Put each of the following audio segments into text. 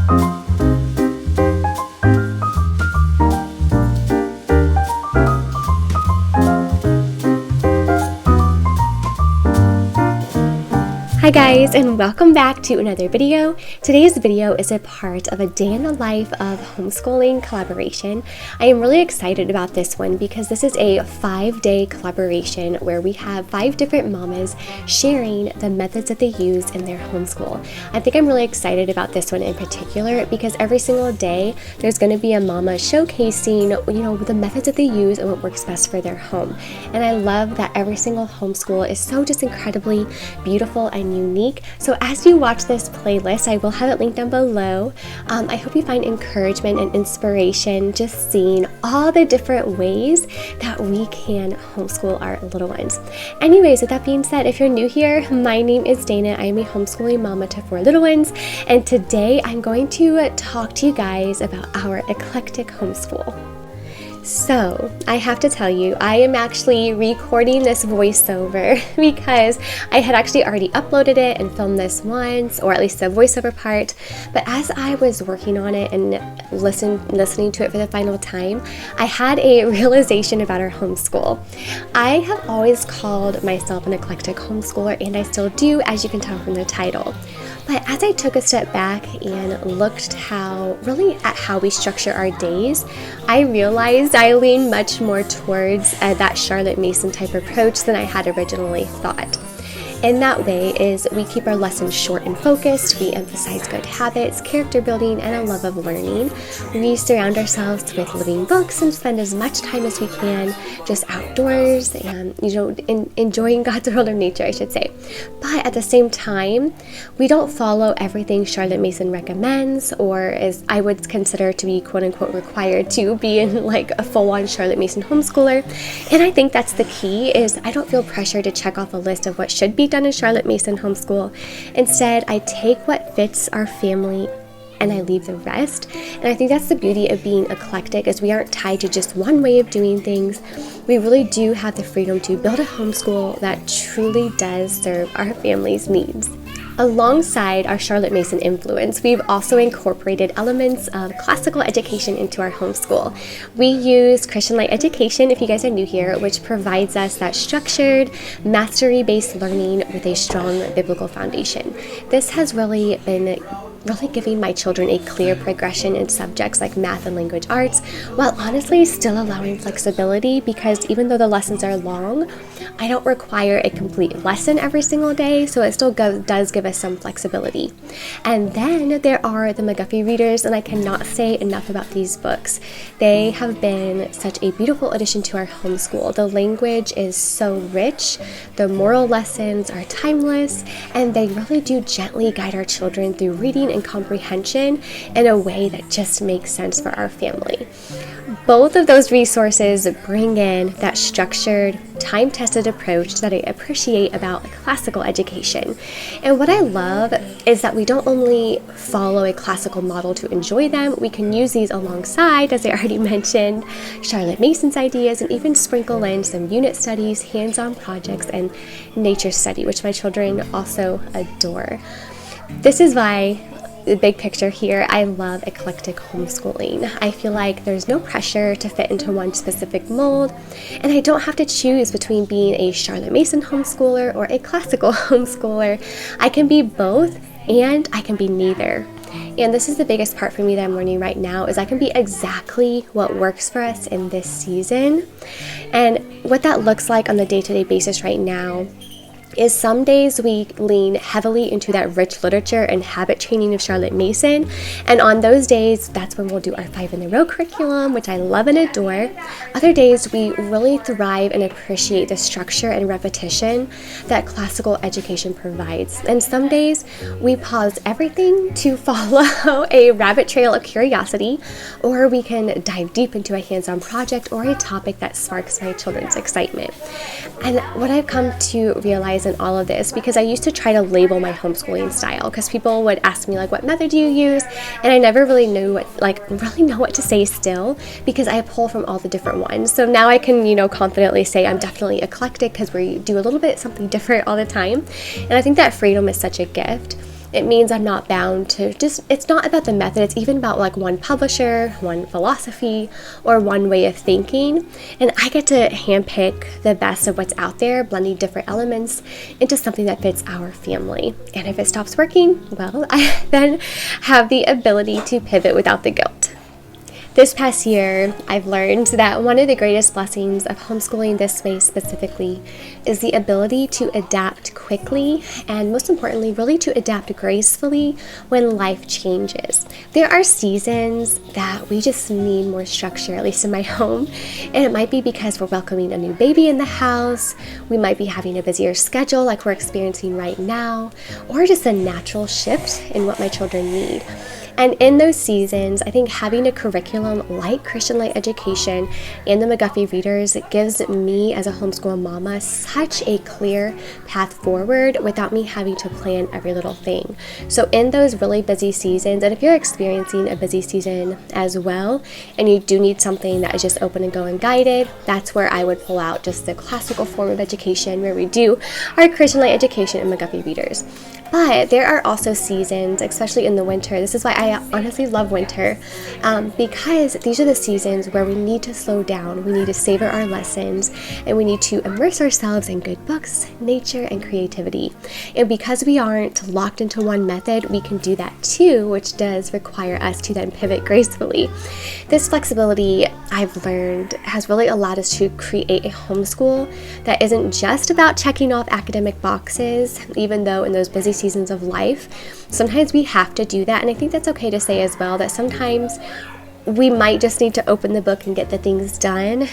Hi guys, and welcome back to another video. Today's video is a part of a day in the life of homeschooling collaboration. I am really excited about this one because this is a 5-day collaboration where we have 5 different mamas sharing the methods that they use in their homeschool. I think I'm really excited about this one in particular because every single day there's going to be a mama showcasing, the methods that they use and what works best for their home. And I love that every single homeschool is so just incredibly beautiful and unique. So as you watch this playlist, I will have it linked down below. I hope you find encouragement and inspiration just seeing all the different ways that we can homeschool our little ones. Anyways, with that being said, if you're new here, my name is Dana. I am a homeschooling mama to 4 little ones, and today I'm going to talk to you guys about our eclectic homeschool. So, I have to tell you, I am actually recording this voiceover because I had actually already uploaded it and filmed this once, or at least the voiceover part, but as I was working on it and listening to it for the final time, I had a realization about our homeschool. I have always called myself an eclectic homeschooler, and I still do, as you can tell from the title. But as I took a step back and looked at how we structure our days, I realized I lean much more towards that Charlotte Mason type approach than I had originally thought. And that way is we keep our lessons short and focused, we emphasize good habits, character building, and a love of learning. We surround ourselves with living books and spend as much time as we can just outdoors and, enjoying God's world of nature, I should say. But at the same time, we don't follow everything Charlotte Mason recommends or as I would consider to be quote unquote required to be in like a full-on Charlotte Mason homeschooler. And I think that's the key is I don't feel pressure to check off a list of what should be done in Charlotte Mason homeschool. Instead, I take what fits our family and I leave the rest. And I think that's the beauty of being eclectic is we aren't tied to just one way of doing things. We really do have the freedom to build a homeschool that truly does serve our family's needs. Alongside our Charlotte Mason influence, we've also incorporated elements of classical education into our homeschool. We use Christian Light Education, if you guys are new here, which provides us that structured, mastery-based learning with a strong biblical foundation. This has really been giving my children a clear progression in subjects like math and language arts, while honestly still allowing flexibility because even though the lessons are long, I don't require a complete lesson every single day, so it still does give us some flexibility. And then there are the McGuffey Readers, and I cannot say enough about these books. They have been such a beautiful addition to our homeschool. The language is so rich, the moral lessons are timeless, and they really do gently guide our children through reading and comprehension in a way that just makes sense for our family. Both of those resources bring in that structured, time-tested approach that I appreciate about classical education. And what I love is that we don't only follow a classical model to enjoy them, we can use these alongside, as I already mentioned, Charlotte Mason's ideas and even sprinkle in some unit studies, hands-on projects, and nature study, which my children also adore. This is why the big picture here, I love eclectic homeschooling. I feel like there's no pressure to fit into one specific mold, and I don't have to choose between being a Charlotte Mason homeschooler or a classical homeschooler. I can be both, and I can be neither. And this is the biggest part for me that I'm learning right now is I can be exactly what works for us in this season. And what that looks like on the day-to-day basis right now is some days we lean heavily into that rich literature and habit training of Charlotte Mason, and on those days that's when we'll do our 5 in a row curriculum, which I love and adore. Other days we really thrive and appreciate the structure and repetition that classical education provides, and some days we pause everything to follow a rabbit trail of curiosity, or we can dive deep into a hands-on project or a topic that sparks my children's excitement. And what I've come to realize in all of this, because I used to try to label my homeschooling style, because people would ask me like, what method do you use? And I never really knew what to say still, because I pull from all the different ones. So now I can, confidently say I'm definitely eclectic because we do a little bit something different all the time. And I think that freedom is such a gift. It means I'm not bound to it's not about the method, it's even about like one publisher, one philosophy, or one way of thinking. And I get to handpick the best of what's out there, blending different elements into something that fits our family. And if it stops working, well, I then have the ability to pivot without the guilt. This past year, I've learned that one of the greatest blessings of homeschooling this way specifically is the ability to adapt quickly and, most importantly, really to adapt gracefully when life changes. There are seasons that we just need more structure, at least in my home, and it might be because we're welcoming a new baby in the house, we might be having a busier schedule like we're experiencing right now, or just a natural shift in what my children need. And in those seasons, I think having a curriculum like Christian Light Education and the McGuffey Readers gives me as a homeschool mama such a clear path forward without me having to plan every little thing. So in those really busy seasons, and if you're experiencing a busy season as well, and you do need something that is just open and go and guided, that's where I would pull out just the classical form of education where we do our Christian Light Education and McGuffey Readers. But there are also seasons, especially in the winter. This is why I honestly love winter, because these are the seasons where we need to slow down, we need to savor our lessons, and we need to immerse ourselves in good books, nature, and creativity. And because we aren't locked into one method, we can do that too, which does require us to then pivot gracefully. This flexibility, I've learned, has really allowed us to create a homeschool that isn't just about checking off academic boxes, even though in those busy seasons of life, sometimes we have to do that. And I think that's okay to say as well, that sometimes we might just need to open the book and get the things done.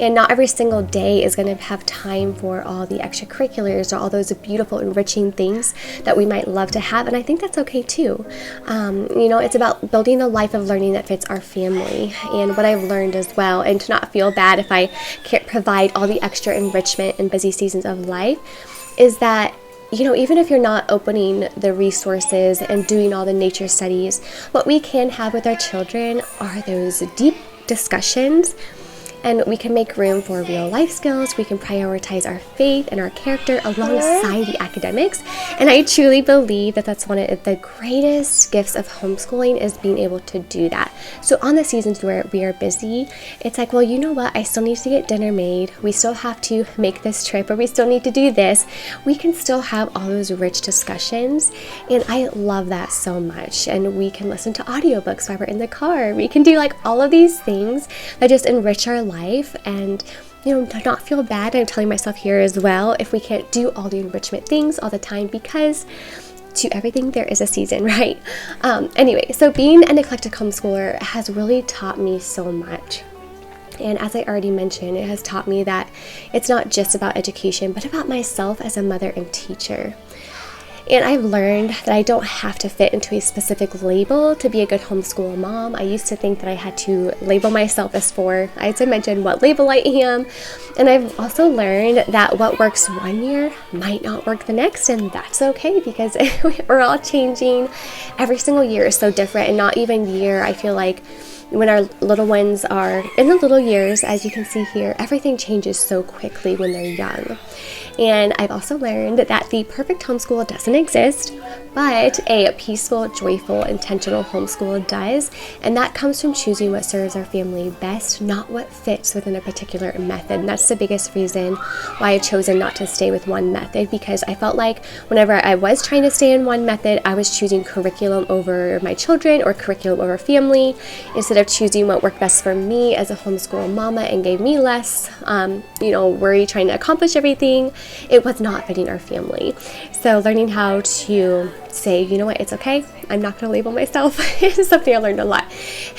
And not every single day is going to have time for all the extracurriculars or all those beautiful, enriching things that we might love to have. And I think that's okay too. It's about building a life of learning that fits our family. And what I've learned as well, and to not feel bad if I can't provide all the extra enrichment in busy seasons of life, is that even if you're not opening the resources and doing all the nature studies, what we can have with our children are those deep discussions, and we can make room for real life skills. We can prioritize our faith and our character alongside the academics. And I truly believe that that's one of the greatest gifts of homeschooling, is being able to do that. So on the seasons where we are busy, it's like, well, you know what? I still need to get dinner made. We still have to make this trip, or we still need to do this. We can still have all those rich discussions. And I love that so much. And we can listen to audiobooks while we're in the car. We can do like all of these things that just enrich our life, and not feel bad. I'm telling myself here as well, if we can't do all the enrichment things all the time, because to everything there is a season, right? Anyway, so being an eclectic homeschooler has really taught me so much. And as I already mentioned, it has taught me that it's not just about education, but about myself as a mother and teacher. And I've learned that I don't have to fit into a specific label to be a good homeschool mom. I used to think that I had to label myself as I mentioned what label I am. And I've also learned that what works one year might not work the next, and that's okay, because we're all changing. Every single year is so different, and not even year. I feel like when our little ones are in the little years, as you can see here, everything changes so quickly when they're young. And I've also learned that the perfect homeschool doesn't exist, but a peaceful, joyful, intentional homeschool does. And that comes from choosing what serves our family best, not what fits within a particular method. And that's the biggest reason why I've chosen not to stay with one method, because I felt like whenever I was trying to stay in one method, I was choosing curriculum over my children or curriculum over family, instead of choosing what worked best for me as a homeschool mama and gave me less, worry trying to accomplish everything. It was not fitting our family. So learning how to say, you know what, it's okay, I'm not going to label myself is something I learned a lot.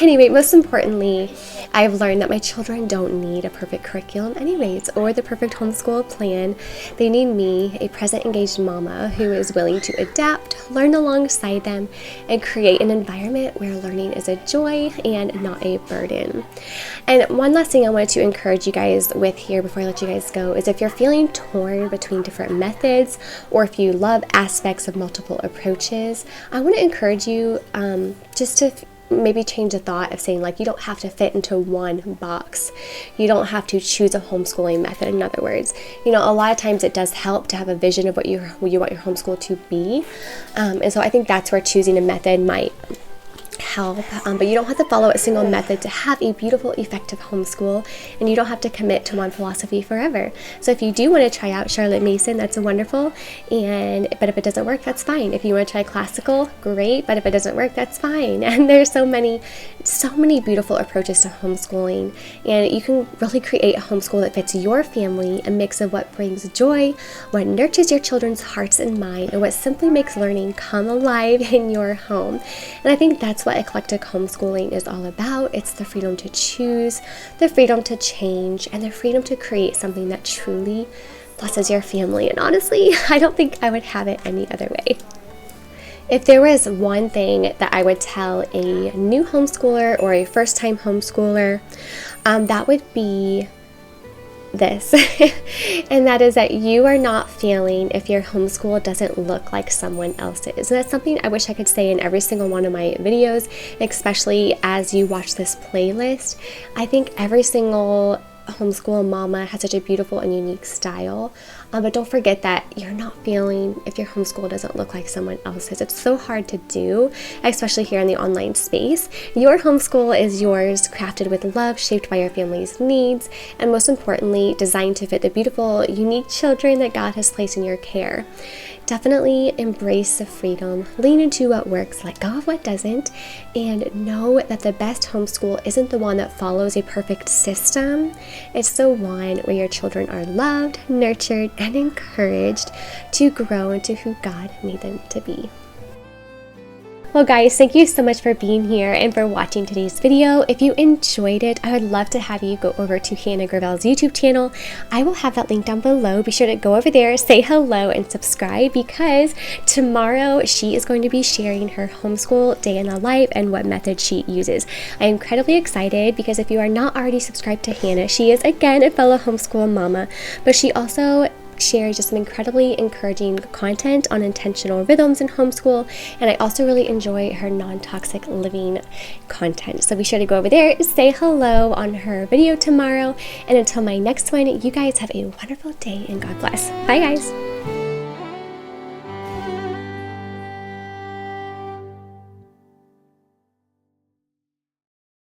Anyway, most importantly, I've learned that my children don't need a perfect curriculum anyways, or the perfect homeschool plan. They need me, a present, engaged mama who is willing to adapt, learn alongside them, and create an environment where learning is a joy and not a burden. And one last thing I wanted to encourage you guys with here before I let you guys go is, if you're feeling torn between different methods, or if you love aspects of multiple approaches, I want to encourage you just to maybe change the thought of saying, like, you don't have to fit into one box. You don't have to choose a homeschooling method. In other words, a lot of times it does help to have a vision of what you want your homeschool to be. And so I think that's where choosing a method might help, but you don't have to follow a single method to have a beautiful, effective homeschool, and you don't have to commit to one philosophy forever. So if you do want to try out Charlotte Mason, that's wonderful, but if it doesn't work, that's fine. If you want to try classical, great, but if it doesn't work, that's fine. And there's so many beautiful approaches to homeschooling, and you can really create a homeschool that fits your family, a mix of what brings joy, what nurtures your children's hearts and mind, and what simply makes learning come alive in your home. And I think that's what eclectic homeschooling is all about. It's the freedom to choose, the freedom to change, and the freedom to create something that truly blesses your family. And honestly, I don't think I would have it any other way. If there was one thing that I would tell a new homeschooler or a first-time homeschooler, that would be this, and that is that you are not failing if your homeschool doesn't look like someone else's. And that's something I wish I could say in every single one of my videos, especially as you watch this playlist. I think every single homeschool mama has such a beautiful and unique style, but don't forget that you're not failing if your homeschool doesn't look like someone else's. It's so hard to do, especially here in the online space. Your homeschool is yours, crafted with love, shaped by your family's needs, and most importantly, designed to fit the beautiful, unique children that God has placed in your care. Definitely embrace the freedom, lean into what works, let go of what doesn't, and know that the best homeschool isn't the one that follows a perfect system. It's the one where your children are loved, nurtured, and encouraged to grow into who God made them to be. Well guys, thank you so much for being here and for watching today's video. If you enjoyed it, I would love to have you go over to Hannah Gravel's YouTube channel. I will have that link down below. Be sure to go over there, say hello, and subscribe, because tomorrow she is going to be sharing her homeschool day in the life and what method she uses. I am incredibly excited because if you are not already subscribed to Hannah, she is again a fellow homeschool mama, but she also shares just some incredibly encouraging content on intentional rhythms in homeschool, and I also really enjoy her non-toxic living content. So be sure to go over there, say hello on her video tomorrow, and until my next one, you guys have a wonderful day and God bless. Bye guys.